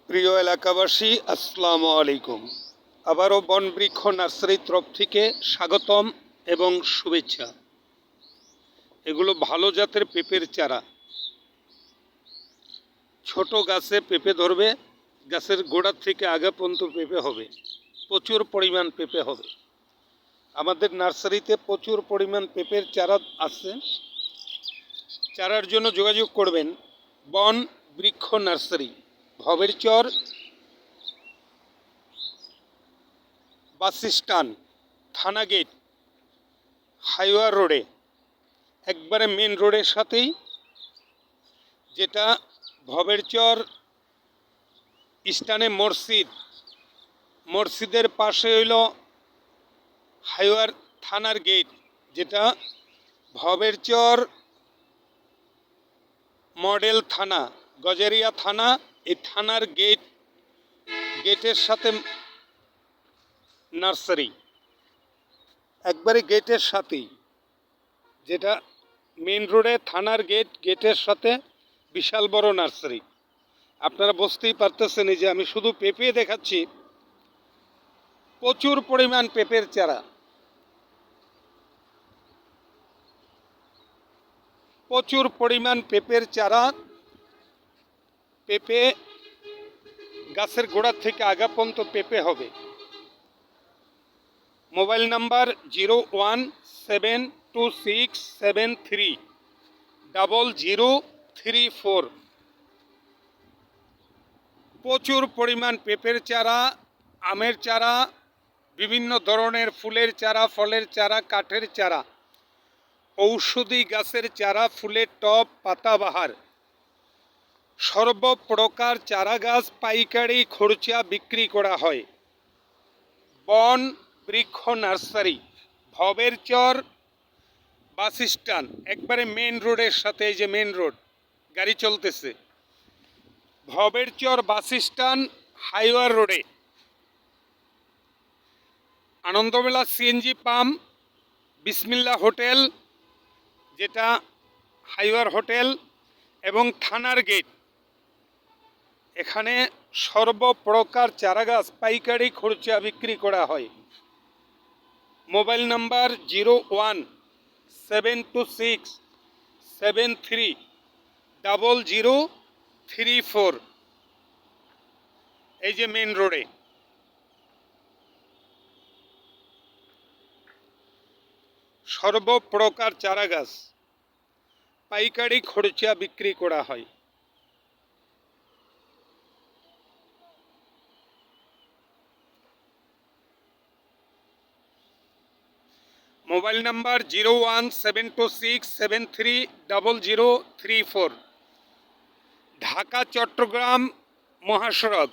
প্রিয় এলাকাবাসী, আসসালামু আলাইকুম। আবারও বনবৃক্ষ নার্সারির তরফ থেকে স্বাগতম এবং শুভেচ্ছা। এগুলো ভালো জাতের পেঁপের চারা। ছোট গাছে পেঁপে ধরবে, গাছের গোড়ার থেকে আগা পর্যন্ত পেঁপে হবে, প্রচুর পরিমাণ পেঁপে হবে। আমাদের নার্সারিতে প্রচুর পরিমাণ পেঁপের চারা আছে। চারার জন্য যোগাযোগ করবেন বন বৃক্ষ নার্সারি, ভবেরচর বাস স্ট্যান্ড, থানা গেট, হাইওয়ে রোডে, একবারে মেন রোডের সাথেই, যেটা ভবেরচর স্ট্যান্ডে মসজিদের পাশে হইল হাইওয়ার থানার গেট, যেটা ভবেরচর মডেল থানা, গজারিয়া থানা। এই থানার গেটের সাথে নার্সারি, একবারে গেটের সাথেই, যেটা মেন রোডে থানার গেটের সাথে বিশাল বড় নার্সারি। আপনারা বুঝতেই পারতেছেন যে আমি শুধু পেঁপে দেখাচ্ছি, প্রচুর পরিমাণ পেঁপের চারা, প্রচুর পরিমাণ পেঁপের চারা। পেঁপে গাছের গোড়া থেকে আগা পর্যন্ত পেঁপে হবে। Mobile number 017267300034। প্রচুর পরিমাণ পেঁপের চারা, আমের চারা, বিভিন্ন ধরনের ফুলের চারা, ফলের চারা, কাঠের চারা, ঔষধি গাছের চারা, ফুলের টব, পাতাবাহার, সর্বপ্রকার চারা গাছ পাইকারি খরচা বিক্রি করা হয়। বন বৃক্ষ নার্সারি, ভবেরচর বাস স্ট্যান্ড, একবারে মেন রোডের সাথে, এই যে মেন রোড, গাড়ি চলতেছে, ভবেরচর বাস স্ট্যান্ড, হাইওয়ে রোডে, আনন্দমেলা সিএনজি পাম্প, বিসমিল্লা হোটেল, যেটা হাইওয়ার হোটেল, এবং থানার গেট। এখানে সর্বপ্রকার চারাগাছ পাইকারি খরচা বিক্রি করা হয়। Mobile number 017267300034। এই যে মেন রোডে। সর্বপ্রকার চারাগাছ পাইকারি খরচা বিক্রি করা হয়। Mobile number 017267300034। ঢাকা চট্টগ্রাম মহাসড়ক,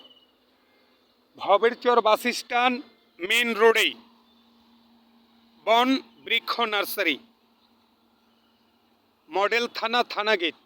ভবেরচর বাস স্ট্যান্ড, মেন রোডেই বন বৃক্ষ নার্সারি, মডেল থানা, থানা গেট।